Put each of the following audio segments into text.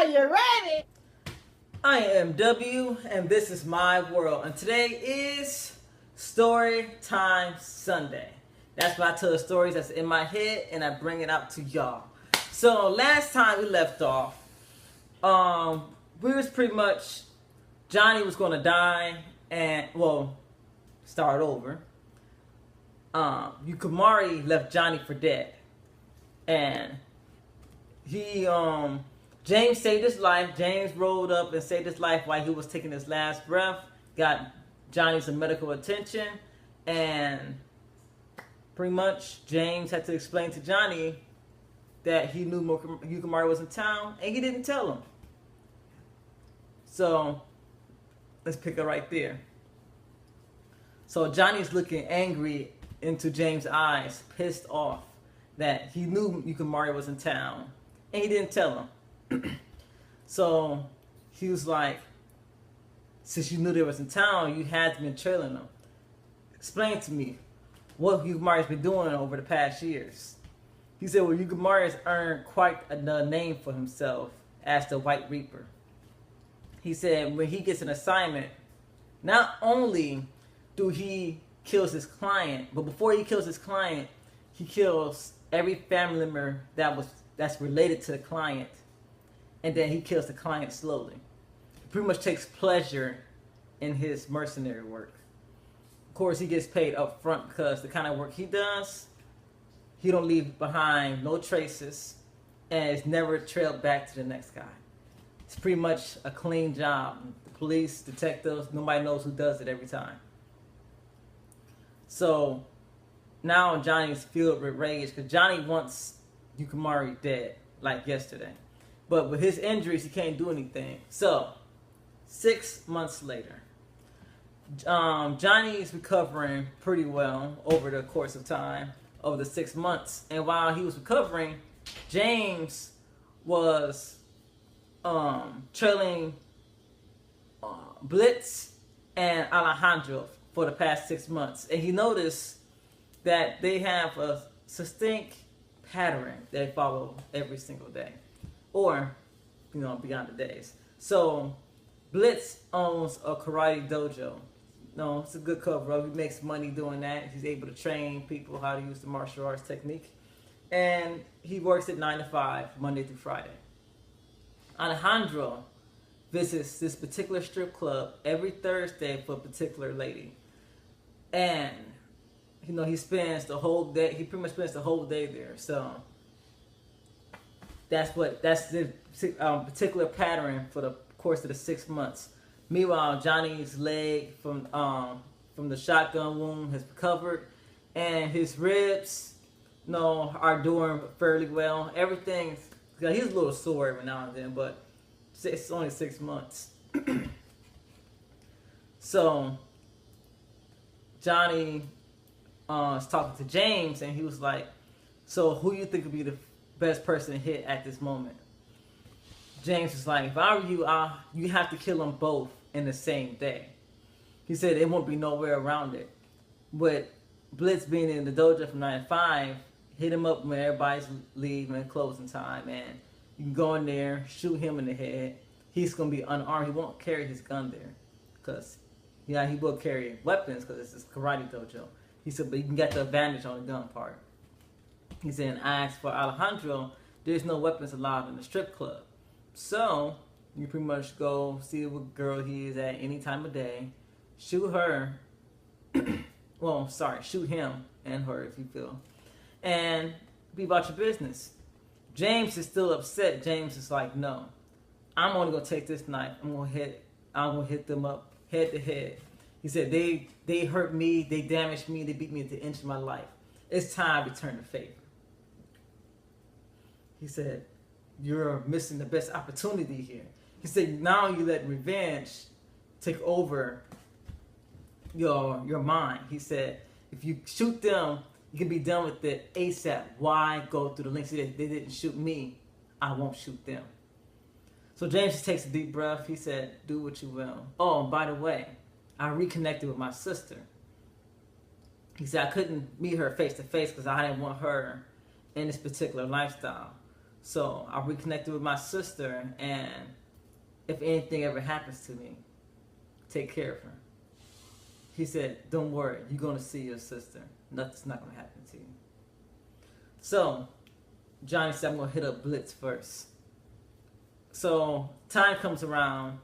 Are you ready? I am W, and this is my world. And today is Story Time Sunday. That's when I tell the stories that's in my head and I bring it out to y'all. So last time we left off, we was pretty much Johnny was gonna die and start over. Yukamari left Johnny for dead, and he James saved his life. James rolled up and saved his life while he was taking his last breath. Got Johnny some medical attention, and pretty much James had to explain to Johnny that he knew Yukamari was in town, and he didn't tell him. So let's pick it right there. So Johnny's looking angry into James' eyes, pissed off that he knew Yukamari was in town, and he didn't tell him. So he was like, since you knew they was in town, you had to be trailing them. Explain to me what Yukamari's been doing over the past years. He said, well, Yukamari has earned quite a name for himself as the White Reaper. He said when he gets an assignment, not only do he kills his client, but before he kills his client, he kills every family member that's related to the client, and then he kills the client slowly. He pretty much takes pleasure in his mercenary work. Of course, he gets paid up front because the kind of work he does, he don't leave behind no traces, and it's never trailed back to the next guy. It's pretty much a clean job. The police, detectives, nobody knows who does it every time. So now Johnny's filled with rage because Johnny wants Yukamari dead, like yesterday. But with his injuries, he can't do anything. So 6 months later, Johnny's recovering pretty well over the course of time, over the 6 months. And while he was recovering, James was trailing Blitz and Alejandro for the past 6 months. And he noticed that they have a distinct pattern they follow every single day. Or, beyond the days. So, Blitz owns a karate dojo. No, it's a good cover-up. He makes money doing that. He's able to train people how to use the martial arts technique. And he works at 9 to 5, Monday through Friday. Alejandro visits this particular strip club every Thursday for a particular lady. And, he spends the whole day, he pretty much spends the whole day there. So, that's the particular pattern for the course of the 6 months. Meanwhile, Johnny's leg from the shotgun wound has recovered, and his ribs, are doing fairly well. Everything's, he's a little sore every now and then, but it's only 6 months. So Johnny is talking to James, and he was like, "So who you think would be the best person to hit at this moment?" James was like, "If I were you, you have to kill them both in the same day." He said it won't be nowhere around it. With Blitz being in the dojo from 9 to 5, hit him up when everybody's leaving and closing time, and you can go in there, shoot him in the head. He's going to be unarmed. He won't carry his gun there because, he will carry weapons because it's this karate dojo. He said, but you can get the advantage on the gun part. He said, and I asked for Alejandro, there's no weapons allowed in the strip club. So, you pretty much go see what girl he is at any time of day, shoot her, shoot him and her if you feel, and be about your business. James is still upset. James is like, no, I'm only gonna take this knife. I'm gonna hit them up head to head. He said they hurt me, they damaged me, they beat me at the inch of my life. It's time to return the favor. He said, you're missing the best opportunity here. He said, now you let revenge take over your mind. He said, if you shoot them, you can be done with it ASAP. Why go through the lengths? They didn't shoot me, I won't shoot them. So James just takes a deep breath. He said, do what you will. Oh, and by the way, I reconnected with my sister. He said, I couldn't meet her face to face because I didn't want her in this particular lifestyle. So I reconnected with my sister, and if anything ever happens to me, take care of her. He said, don't worry, you're going to see your sister. Nothing's not going to happen to you. So Johnny said, I'm going to hit up Blitz first. So time comes around,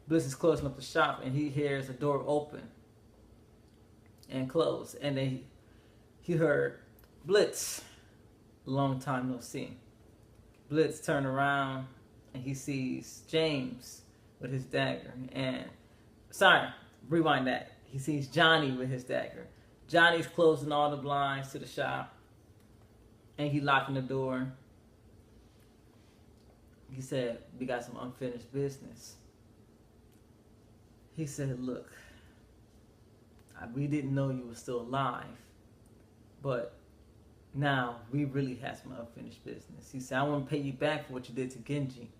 Blitz is closing up the shop, and he hears a door open and close. And then he heard, Blitz, long time no see. Blitz turned around, and he sees James with his dagger. And, sorry, rewind that. He sees Johnny with his dagger. Johnny's closing all the blinds to the shop, and he locking the door. He said, we got some unfinished business. He said, look, we didn't know you were still alive, but now we really have some unfinished business. He said, I want to pay you back for what you did to Genji,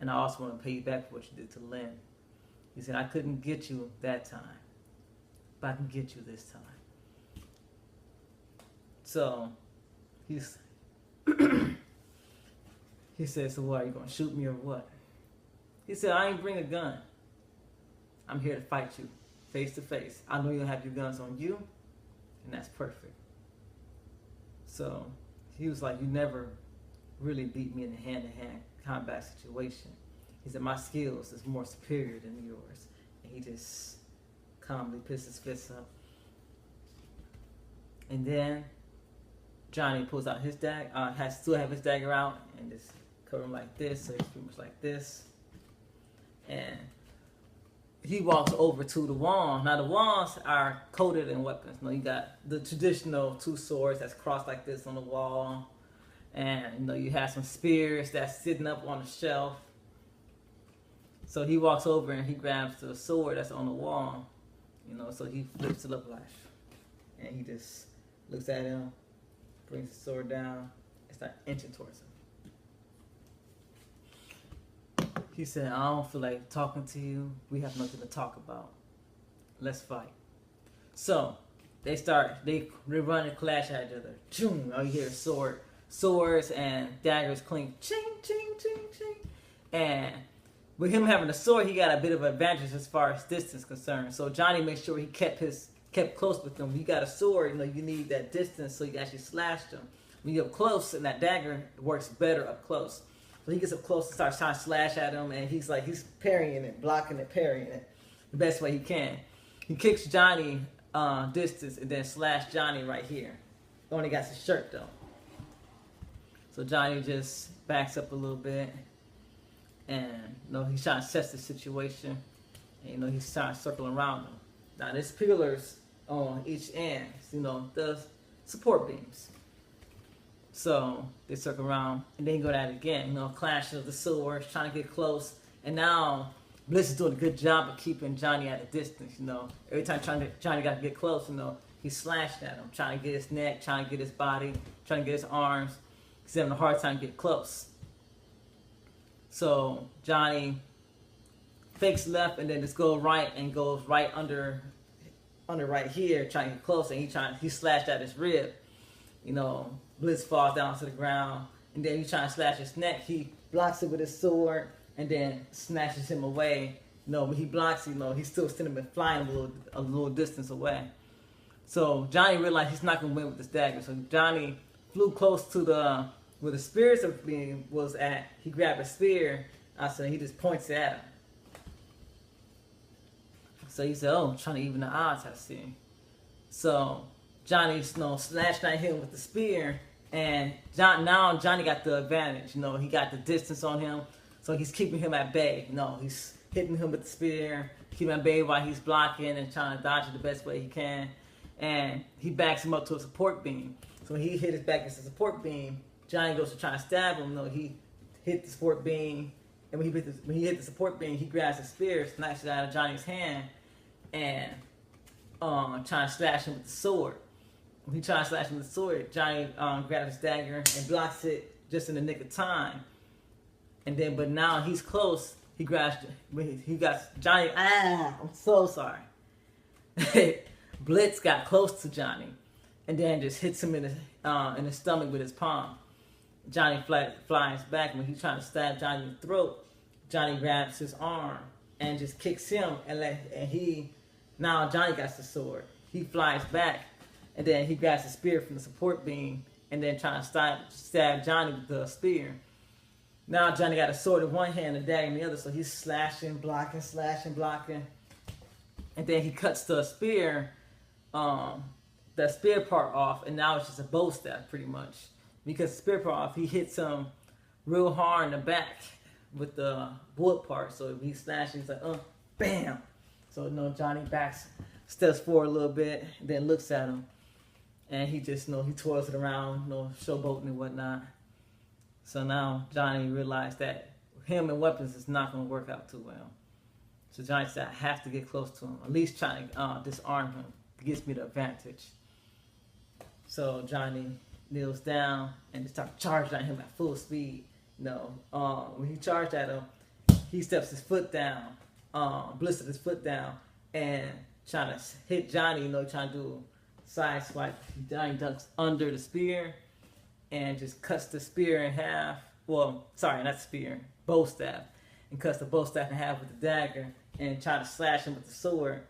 and I also want to pay you back for what you did to Lin. He said, I couldn't get you that time, but I can get you this time. So he's he said, so what, are you going to shoot me or what? He said, I ain't bring a gun. I'm here to fight you face to face. I know you'll have your guns on you, and that's perfect. So he was like, you never really beat me in a hand-to-hand combat situation. He said, my skills is more superior than yours. And he just calmly pissed his fists up. And then Johnny pulls out his dagger, still have his dagger out, and just cover him like this, so he's pretty much like this. And he walks over to the wall. Now the walls are coated in weapons. You got the traditional two swords that's crossed like this on the wall, and you have some spears that's sitting up on the shelf. So he walks over and he grabs the sword that's on the wall, so he flips it up like, and he just looks at him, brings the sword down, and starts inching towards him. He said, I don't feel like talking to you. We have nothing to talk about. Let's fight. So they run and clash at each other. Choom, you hear swords and daggers clink. Ching, ching, ching, ching. And with him having a sword, he got a bit of an advantage as far as distance concerned. So Johnny made sure he kept close with him. When you got a sword, you need that distance so you actually slash them. When you're up close, and that dagger works better up close. So he gets up close and starts trying to slash at him, and he's parrying it, blocking it, parrying it the best way he can. He kicks Johnny distance and then slash Johnny right here. Only got his shirt though. So Johnny just backs up a little bit, and he's trying to assess the situation, and he's trying to circle around him. Now there's pillars on each end, the support beams. So they circle around, and then go at it again. Clash of the swords, trying to get close. And now Bliss is doing a good job of keeping Johnny at a distance. Every time Johnny got to get close, he slashed at him, trying to get his neck, trying to get his body, trying to get his arms. He's having a hard time getting close. So Johnny fakes left, and then just goes right and goes right under right here, trying to get close. And he slashed at his rib. Blitz falls down to the ground, and then he's trying to slash his neck. He blocks it with his sword, and then snatches him away. When he blocks, he's still sending him flying a little distance away. So Johnny realized he's not going to win with this dagger. So Johnny flew close to where the spears was at. He grabbed a spear, so he just points it at him. So he said, oh, I'm trying to even the odds, I see. So Johnny, slashed at him with the spear, and now Johnny got the advantage. He got the distance on him, so he's keeping him at bay. He's hitting him with the spear, keeping him at bay while he's blocking and trying to dodge it the best way he can. And he backs him up to a support beam. So when he hit his back against the support beam, Johnny goes to try to stab him. He hit the support beam, and when he hit the support beam, he grabs the spear, snatches it out of Johnny's hand, and trying to slash him with the sword. When he tries to slash him with the sword, Johnny grabs his dagger and blocks it just in the nick of time. But now he's close. He got Johnny. I'm so sorry. Blitz got close to Johnny, and then just hits him in the stomach with his palm. Johnny flies back. When he's trying to stab Johnny in the throat, Johnny grabs his arm and just kicks him, now Johnny got the sword. He flies back, and then he grabs the spear from the support beam, and then trying to stab Johnny with the spear. Now Johnny got a sword in one hand and a dagger in the other, so he's slashing, blocking, and then he cuts the spear part off, and now it's just a bow staff pretty much. Because the spear part off, he hits him real hard in the back with the wood part. So if he slashes, he's like, bam. So Johnny steps forward a little bit, then looks at him, and he just he twirls it around, showboating and whatnot. So now Johnny realized that him and weapons is not going to work out too well. So Johnny said, I have to get close to him, at least try to disarm him. It gives me the advantage. So Johnny kneels down and starts charging at him at full speed. When he charged at him, he steps his foot down, blistered his foot down, and trying to hit Johnny, trying to do a side swipe. Johnny ducks under the spear and just cuts the spear in half. Well, sorry, not spear, bow staff. And cuts the bow staff in half with the dagger and try to slash him with the sword.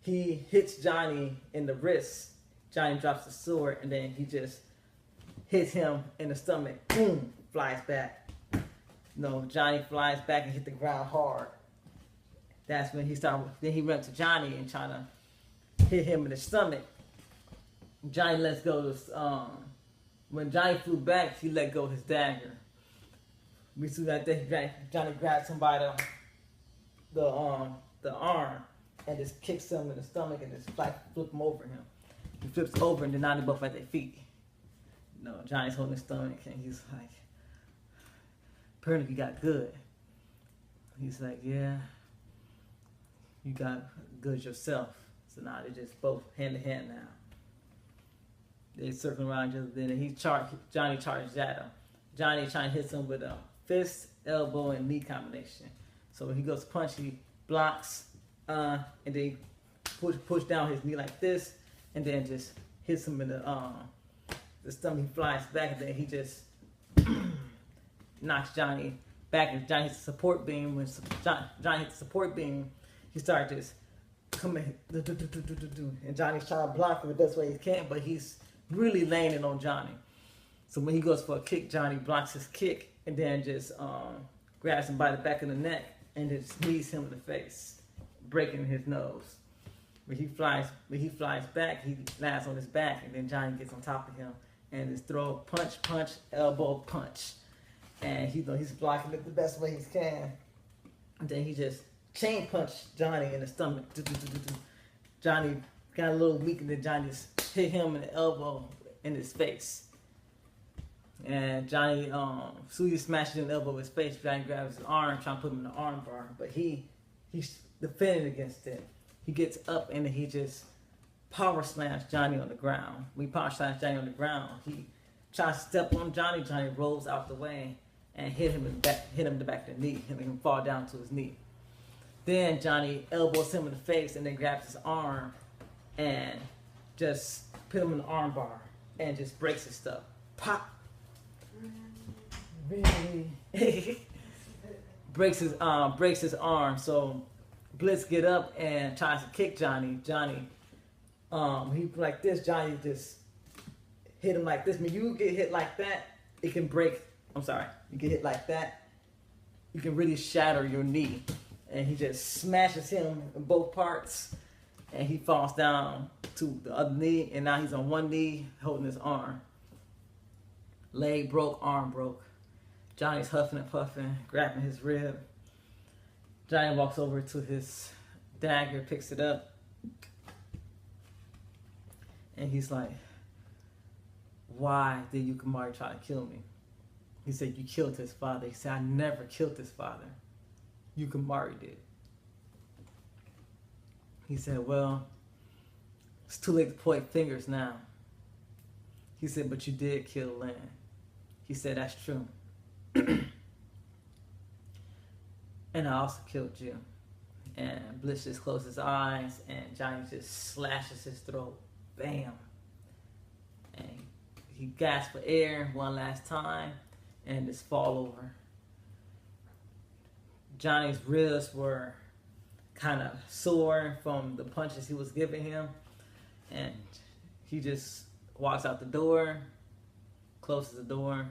He hits Johnny in the wrist. Johnny drops the sword, and then he just hits him in the stomach. Boom, flies back. Johnny flies back and hit the ground hard. That's when then he went to Johnny and trying to hit him in the stomach. Johnny lets go of when Johnny flew back, he let go of his dagger. We see that Johnny grabs him by the arm and just kicks him in the stomach and just flip him over him. He flips over and then now they both at their feet. Johnny's holding his stomach and he's like, apparently you got good. He's like, yeah, you got good yourself. So now they're just both hand to hand now. They circle around each other. Then Johnny charges at him. Johnny trying to hit him with a fist, elbow, and knee combination. So when he goes to punch, he blocks, and then push down his knee like this, and then just hits him in the stomach. He flies back, and then he just knocks Johnny back. And Johnny hits the support beam. When Johnny hits the support beam, he starts just coming, and Johnny's trying to block him the best way he can, but he's really laying it on Johnny. So when he goes for a kick, Johnny blocks his kick and then just grabs him by the back of the neck and just knees him in the face, breaking his nose. When he flies back, he lands on his back, and then Johnny gets on top of him and just throw punch, elbow, punch. And he's blocking it the best way he can. And then he just chain punched Johnny in the stomach. Johnny got a little weak, and then Johnny just hit him in the elbow in his face. And Johnny, Susie smashes in the elbow of his face. Johnny grabs his arm, trying to put him in the arm bar, but he's defending against it. He gets up and he just power slams Johnny on the ground. When he power slams Johnny on the ground, he tries to step on Johnny. Johnny rolls out the way and hit him in the back of the knee, and make him fall down to his knee. Then Johnny elbows him in the face and then grabs his arm and just put him in the arm bar and just breaks his stuff. Pop. Really? breaks his arm. So Blitz get up and tries to kick Johnny. He like this. Johnny just hit him like this. When you get hit like that, it can break. I'm sorry. You get hit like that, you can really shatter your knee. And he just smashes him in both parts, and he falls down to the other knee, and now he's on one knee holding his arm. Leg broke, arm broke. Johnny's huffing and puffing, grabbing his rib. Johnny walks over to his dagger, picks it up, and he's like, why did Yukimari try to kill me? He said, you killed his father. He said, I never killed his father. Yukimari did. He said, well, it's too late to point fingers now. He said, but you did kill Lynn. He said, that's true. And I also killed you. And Bliss just closes his eyes, and Johnny just slashes his throat. Bam. And he gasped for air one last time and just fall over. Johnny's ribs were kind of sore from the punches he was giving him, and he just walks out the door, closes the door,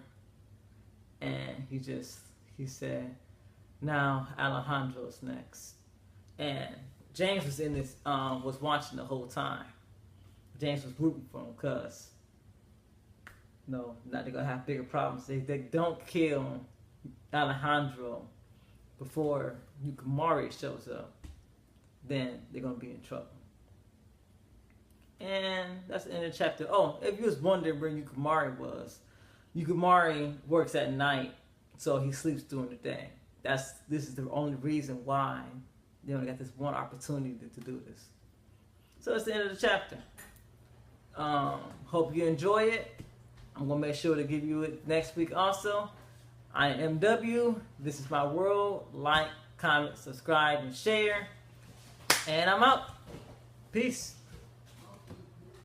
and he said, "Now Alejandro's next." And James was was watching the whole time. James was rooting for him because, no, not they're gonna have bigger problems. They don't kill Alejandro before Yukimari shows up, then they're gonna be in trouble. And that's the end of the chapter. Oh, if you was wondering where Yukimari was, Yukimari works at night, so he sleeps during the day. This is the only reason why they only got this one opportunity to do this. So that's the end of the chapter. Hope you enjoy it. I'm gonna make sure to give you it next week also. I am MW. This is my world. Like, comment, subscribe, and share. And I'm out. Peace.